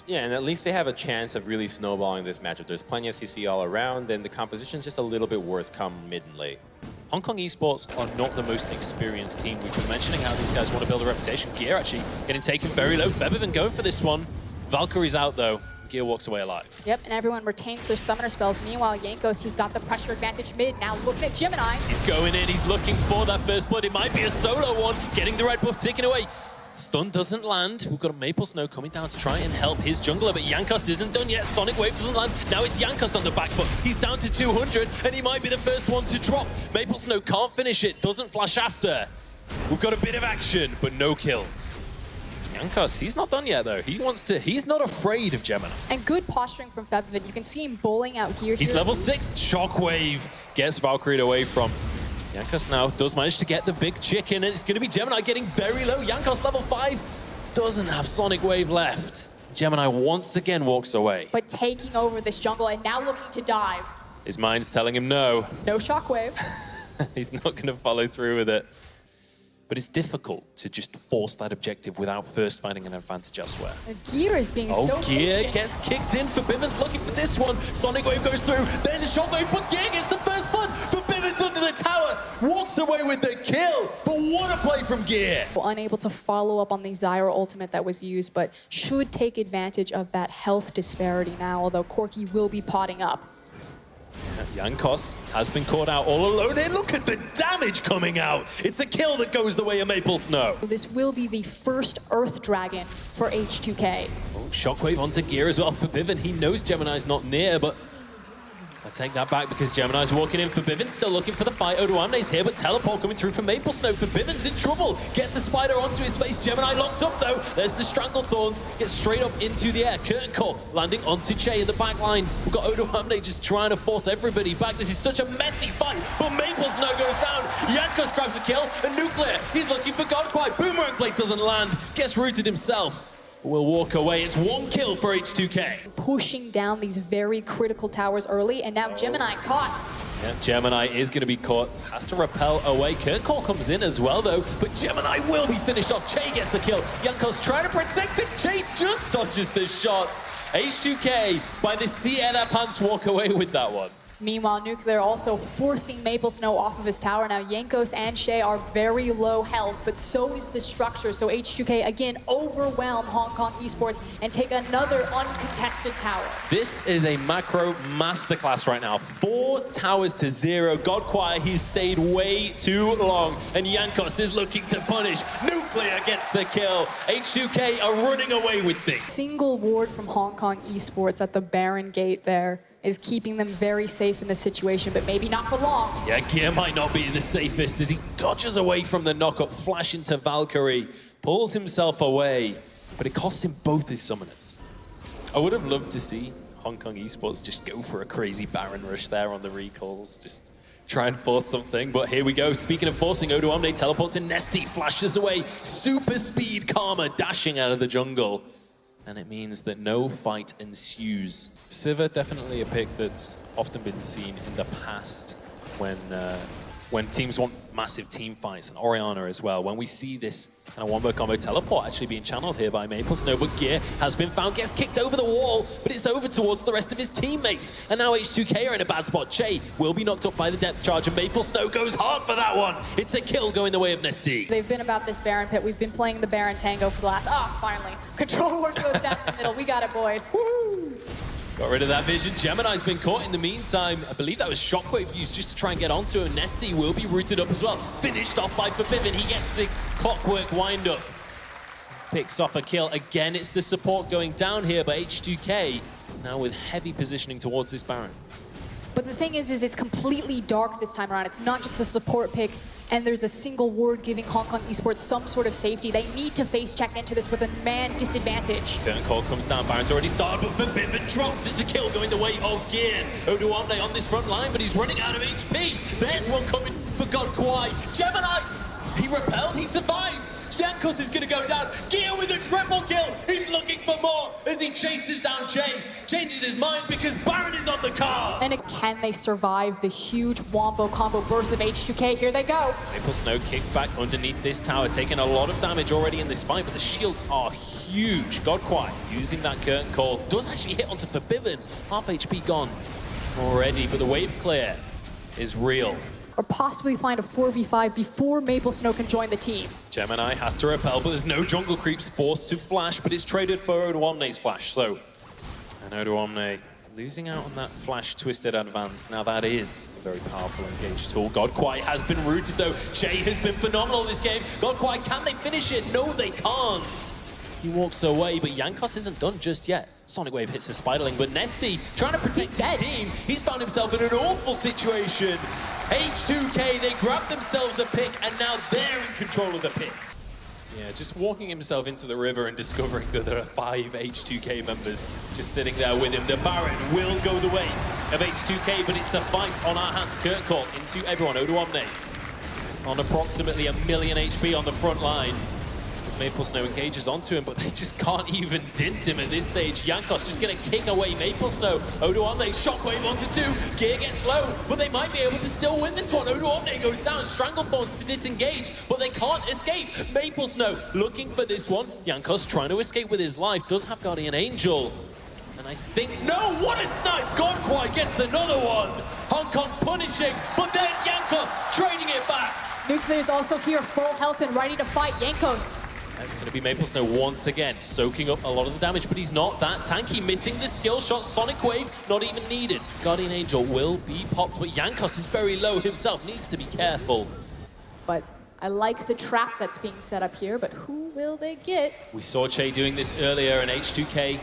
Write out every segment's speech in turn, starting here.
Yeah, and at least they have a chance of really snowballing this matchup. There's plenty of CC all around, and the composition's just a little bit worse come mid and late. Hong Kong esports are not the most experienced team. We've been mentioning how these guys want to build a reputation. Gear actually getting taken very low. FEBIVEN going for this one. Valkyrie's out though. Gear walks away alive. Yep, and everyone retains their summoner spells. Meanwhile, JANKOS, he's got the pressure advantage mid. Now look at GEMINI. He's going in, he's looking for that first blood. It might be a solo one, getting the red buff taken away. Stun doesn't land. We've got a MAPLESNOW coming down to try and help his jungler, but JANKOS isn't done yet. Sonic Wave doesn't land. Now it's JANKOS on the back foot. He's down to 200, and he might be the first one to drop. MAPLESNOW can't finish it, doesn't flash after. We've got a bit of action, but no kills. JANKOS, he's not done yet though. He's not afraid of GEMINI. And good posturing from FEBIVEN. You can see him bowling out gear. He's level 6. Shockwave gets Valkyrie away from JANKOS now. Does manage to get the big chicken, and it's going to be GEMINI getting very low. JANKOS level 5 doesn't have Sonic Wave left. GEMINI once again walks away. But taking over this jungle and now looking to dive. His mind's telling him no. No shockwave. He's not going to follow through with it. But it's difficult to just force that objective without first finding an advantage elsewhere. Gear is being so Gear patient. gets kicked in. FEBIVEN's looking for this one. Sonic Wave goes through. There's a shockwave, but Gear gets the first blood. FEBIVEN's under the tower. Walks away with the kill. But what a play from Gear. Unable to follow up on the Zyra ultimate that was used, but should take advantage of that health disparity now, although Corki will be potting up. JANKOS has been caught out all alone. And look at the damage coming out. It's a kill that goes the way of MAPLESNOW. This will be the first Earth Dragon for H2K. Oh, shockwave onto Gear as well. FEBIVEN, he knows GEMINI's not near, but I take that back because GEMINI's walking in. FEBIVEN's still looking for the fight. ODOAMNE's here, but teleport coming through from MAPLESNOW. FEBIVEN's in trouble. Gets the spider onto his face. GEMINI locked up though. There's the strangle thorns. Gets straight up into the air. Curtain call landing onto CHEI in the back line. We've got ODOAMNE just trying to force everybody back. This is such a messy fight, but MAPLESNOW goes down. JANKOS grabs a kill. And Nuclear, he's looking for GODKWAI. Boomerang Blade doesn't land. Gets rooted himself. Will walk away. It's one kill for H2K. Pushing down these very critical towers early, and now GEMINI caught. Yeah, GEMINI is going to be caught. Has to repel away. Curtain call comes in as well, though. But GEMINI will be finished off. CHEI gets the kill. JANKOS trying to protect it. CHEI just dodges the shot. H2K, by the seat of their pants, walk away with that one. Meanwhile, Nuclear also forcing MAPLESNOW off of his tower. Now, JANKOS and CHEI are very low health, but so is the structure. So H2K, again, overwhelm Hong Kong esports and take another uncontested tower. This is a macro masterclass right now. 4 towers to 0. GODKWAI, he's stayed way too long. And JANKOS is looking to punish. Nuclear gets the kill. H2K are running away with things. Single ward from Hong Kong esports at the Baron Gate there is keeping them very safe in this situation, but maybe not for long. Yeah, Gear might not be the safest as he dodges away from the knock-up, flash into Valkyrie, pulls himself away, but it costs him both his summoners. I would have loved to see Hong Kong esports just go for a crazy Baron rush there on the recalls, just try and force something, but here we go. Speaking of forcing, ODOAMNE teleports in, NESTEA flashes away, super speed Karma dashing out of the jungle. And it means that no fight ensues. Sivir, definitely a pick that's often been seen in the past when teams want massive team fights, and Orianna as well. When we see this kind of wombo combo teleport actually being channeled here by MAPLESNOW, but Gear has been found, gets kicked over the wall, but it's over towards the rest of his teammates. And now H2K are in a bad spot. CHEI will be knocked up by the depth charge, and MAPLESNOW goes hard for that one. It's a kill going the way of NESTEA. They've been about this Baron pit. We've been playing the Baron Tango for the last, finally. Control ward goes down in the middle. We got it, boys. Woo! Got rid of that vision. GEMINI's been caught in the meantime. I believe that was Shockwave used just to try and get onto him. NESTEA will be rooted up as well. Finished off by FEBIVEN. He gets the clockwork wind up. Picks off a kill. Again, it's the support going down here by H2K. Now with heavy positioning towards this Baron. But the thing is it's completely dark this time around. It's not just the support pick, and there's a single ward giving Hong Kong esports some sort of safety. They need to face check into this with a man disadvantage. Curtain call comes down, Baron's already started, but FEBIVEN drops. It's a kill going the way of Gear. ODOAMNE on this front line, but he's running out of HP. There's one coming for GODKWAI. GEMINI, he repelled, he survives. JANKOS is going to go down. Gear with a triple kill. He's looking for more as he chases down CHEI. Changes his mind because Baron is is on the card. And can they survive the huge wombo combo burst of H2K? Here they go. MAPLESNOW kicked back underneath this tower, taking a lot of damage already in this fight, but the shields are huge. GODKWAI using that curtain call. Does actually hit onto FEBIVEN. Half HP gone already, but the wave clear is real. Or possibly find a 4v5 before MAPLESNOW can join the team. GEMINI has to repel, but there's no jungle creeps, forced to flash, but it's traded for ODOAMNE's flash. So, and ODOAMNE losing out on that flash twisted advance. Now that is a very powerful engaged tool. GODKWAI has been rooted though. CHEI has been phenomenal this game. GODKWAI, can they finish it? No, they can't. He walks away, but JANKOS isn't done just yet. Sonic Wave hits a Spiderling, but NESTEA trying to protect his team. He's found himself in an awful situation. H2K, they grab themselves a pick, and now they're in control of the pit. Yeah, just walking himself into the river and discovering that there are 5 H2K members just sitting there with him. The Baron will go the way of H2K, but it's a fight on our hands. Curtain call into everyone. ODOAMNE on approximately 1 million HP on the front line. As MAPLESNOW engages onto him, but they just can't even dint him at this stage. JANKOS just gonna kick away MAPLESNOW. ODOAMNE, shockwave onto 2. Gear gets low, but they might be able to still win this one. ODOAMNE goes down, Stranglethorns to disengage, but they can't escape. MAPLESNOW looking for this one. JANKOS trying to escape with his life, does have Guardian Angel. And I think, no, what a snipe! GODKWAI gets another one. Hong Kong punishing, but there's JANKOS trading it back. Nuclear is also here, full health and ready to fight. JANKOS. That's going to be MAPLESNOW once again, soaking up a lot of the damage, but he's not that tanky. Missing the skill shot, Sonic Wave, not even needed. Guardian Angel will be popped, but JANKOS is very low himself, needs to be careful. But I like the trap that's being set up here, but who will they get? We saw CHEI doing this earlier, and H2K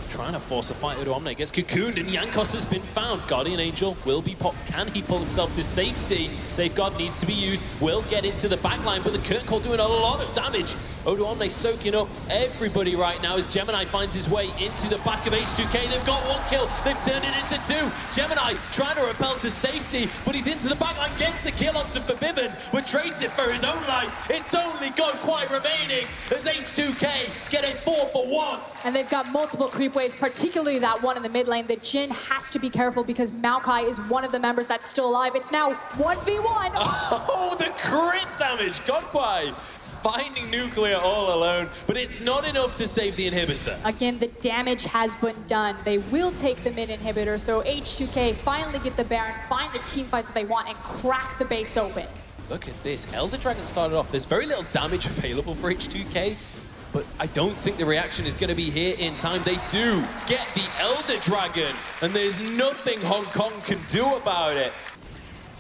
trying to force a fight. ODOAMNE gets cocooned, and JANKOS has been found. Guardian Angel will be popped. Can he pull himself to safety? Safeguard needs to be used. Will get into the backline, but the curtain call doing a lot of damage. ODOAMNE soaking up everybody right now as GEMINI finds his way into the back of H2K. They've got 1 kill. They've turned it into 2. GEMINI trying to repel to safety, but he's into the backline, gets the kill onto FEBIVEN, but trades it for his own life. It's only GODKWAI remaining as H2K get a 4-for-1. And they've got multiple creep waves, particularly that one in the mid lane. The Jhin has to be careful because Maokai is one of the members that's still alive. It's now 1v1. Oh, the crit damage! GODKWAI finding Nuclear all alone, but it's not enough to save the inhibitor. Again, the damage has been done. They will take the mid inhibitor, so H2K finally get the Baron, find the team fight that they want, and crack the base open. Look at this. Elder Dragon started off. There's very little damage available for H2K, but I don't think the reaction is going to be here in time. They do get the Elder Dragon, and there's nothing Hong Kong can do about it.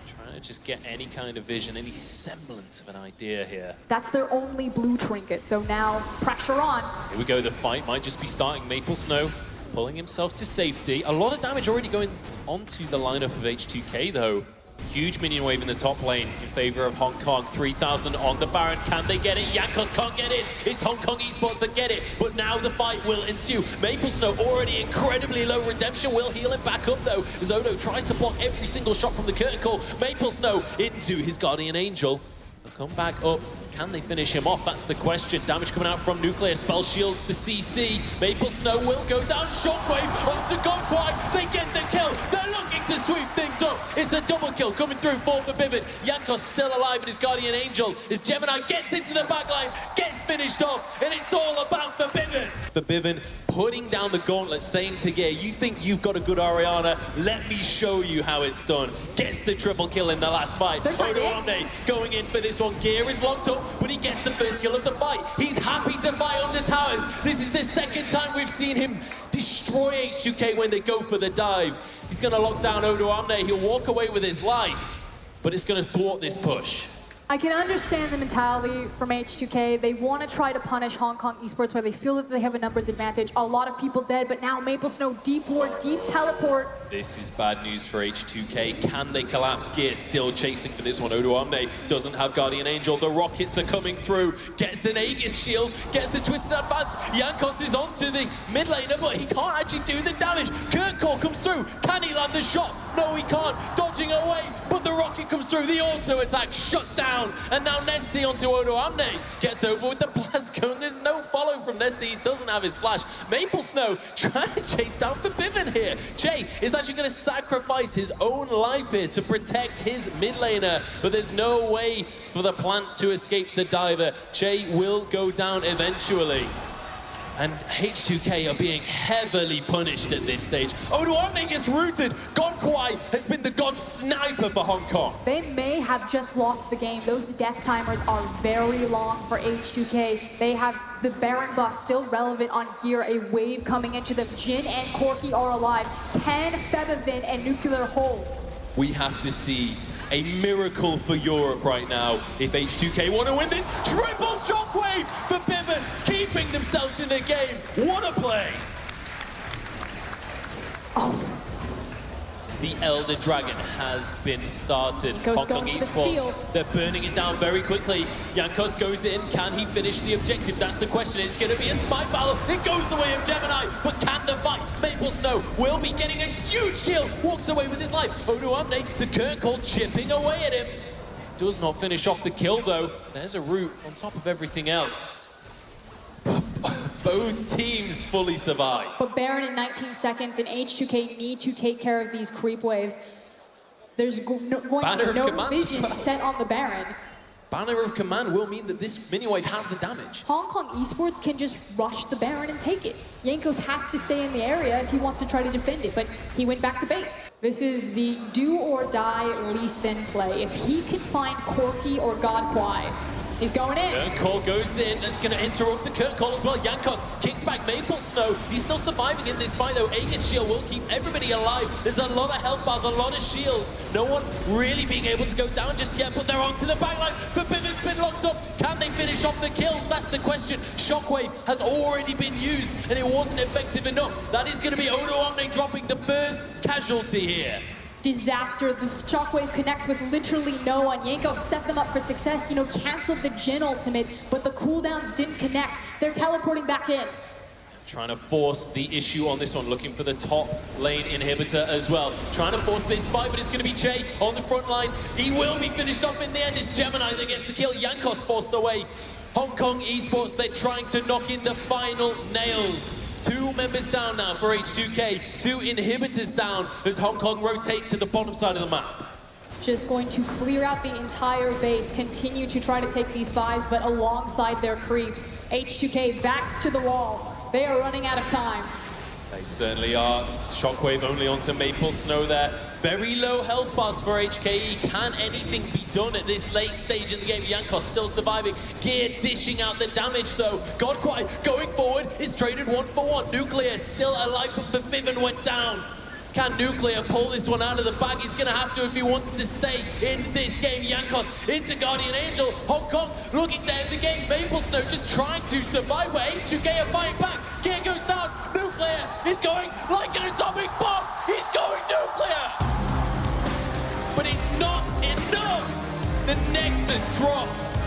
Trying to just get any kind of vision, any semblance of an idea here. That's their only blue trinket, so now pressure on. Here we go, the fight might just be starting. MAPLESNOW pulling himself to safety. A lot of damage already going onto the lineup of H2K though. Huge minion wave in the top lane in favor of Hong Kong. 3,000 on the Baron. Can they get it? JANKOS can't get it. It's Hong Kong Esports that get it. But now the fight will ensue. MAPLESNOW already incredibly low. Redemption will heal him back up though, as Odo tries to block every single shot from the curtain call. MAPLESNOW into his Guardian Angel. They'll come back up. Can they finish him off? That's the question. Damage coming out from Nuclear. Spell shields the CC. MAPLESNOW will go down. Shockwave onto GODKWAI. They get the kill. They're looking to sweep things up. It's a double kill coming through for FEBIVEN. JANKOS still alive in his Guardian Angel as GEMINI gets into the backline, gets finished off, and it's all about FEBIVEN. FEBIVEN putting down the gauntlet, saying to Gear, you think you've got a good Orianna? Let me show you how it's done. Gets the triple kill in the last fight. ODOAMNE going in for this one. Gear is locked up, but he gets the first kill of the fight. He's happy to fight under towers. This is the second time we've seen him destroy H2K when they go for the dive. He's going to lock down ODOAMNE. He'll walk away with his life, but it's going to thwart this push. I can understand the mentality from H2K. They want to try to punish Hong Kong Esports where they feel that they have a numbers advantage. A lot of people dead, but now MAPLESNOW deep ward, deep teleport. This is bad news for H2K. Can they collapse? Gear still chasing for this one. ODOAMNE doesn't have Guardian Angel. The rockets are coming through. Gets an Aegis shield. Gets the twisted advance. JANKOS is onto the mid laner, but he can't actually do the damage. Curtain call comes through. Can he land the shot? No, he can't. Dodging away, but the rocket comes through, the auto attack shut down, and now NESTEA onto ODOAMNE. Gets over with the blast cone. There's no follow from NESTEA. He doesn't have his flash. MAPLESNOW trying to chase down FEBIVEN here. CHEI is actually going to sacrifice his own life here to protect his mid laner, but there's no way for the plant to escape the diver. CHEI will go down eventually. And H2K are being heavily punished at this stage. ODOAMNE gets rooted. GODKWAI has been the god sniper for Hong Kong. They may have just lost the game. Those death timers are very long for H2K. They have the Baron buff still relevant on gear, a wave coming into them. Jhin and Corki are alive. Can FEBIVEN and Nuclear hold? We have to see a miracle for Europe right now if H2K want to win this. Triple shockwave for FEBIVEN, keeping themselves in the game. What a play! Oh. The Elder Dragon has been started. Hong Kong ESPORTS, they're burning it down very quickly. JANKOS goes in. Can he finish the objective? That's the question. It's going to be a smite battle. It goes the way of GEMINI, but can the fight? MAPLESNOW will be getting a huge shield. Walks away with his life. ODOAMNE, the current call chipping away at him. Does not finish off the kill though. There's a root on top of everything else. Both teams fully survive. But Baron in 19 seconds, and H2K need to take care of these creep waves. There's going to be no vision set on the Baron. Banner of Command will mean that this mini-wave has the damage. Hong Kong Esports can just rush the Baron and take it. JANKOS has to stay in the area if he wants to try to defend it, but he went back to base. This is the do or die Lee Sin play. If he can find Corki or GODKWAI, he's going in. Curtain call goes in. That's going to interrupt the curtain call as well. JANKOS kicks back MAPLESNOW. He's still surviving in this fight though. Aegis shield will keep everybody alive. There's a lot of health bars, a lot of shields. No one really being able to go down just yet, but they're onto the backline. FEBIVEN's been locked up. Can they finish off the kills? That's the question. Shockwave has already been used and it wasn't effective enough. That is going to be ODOAMNE dropping the first casualty here. Disaster. The shockwave connects with literally no one. JANKOS set them up for success, you know, canceled the Jhin ultimate, but the cooldowns didn't connect. They're teleporting back in. Trying to force the issue on this one, looking for the top lane inhibitor as well. Trying to force this fight, but it's going to be CHEI on the front line. He will be finished off in the end. It's GEMINI that gets the kill. JANKOS forced away. Hong Kong Esports, they're trying to knock in the final nails. 2 members down now for H2K, 2 inhibitors down as Hong Kong rotate to the bottom side of the map. Just going to clear out the entire base, continue to try to take these 5s, but alongside their creeps. H2K backs to the wall. They are running out of time. They certainly are. Shockwave only onto MAPLESNOW there. Very low health bars for HKE. Can anything be done at this late stage in the game? JANKOS still surviving. Gear dishing out the damage though. GODKWAI going forward. It's traded 1-for-1. Nuclear still alive, but FEBIVEN went down. Can Nuclear pull this one out of the bag? He's going to have to if he wants to stay in this game. JANKOS into Guardian Angel. Hong Kong looking to end the game. MAPLESNOW just trying to survive, but H2K are fighting back. Gear goes down. Nuclear is going like an atomic bomb. He's going Nuclear. But it's not enough. The Nexus drops.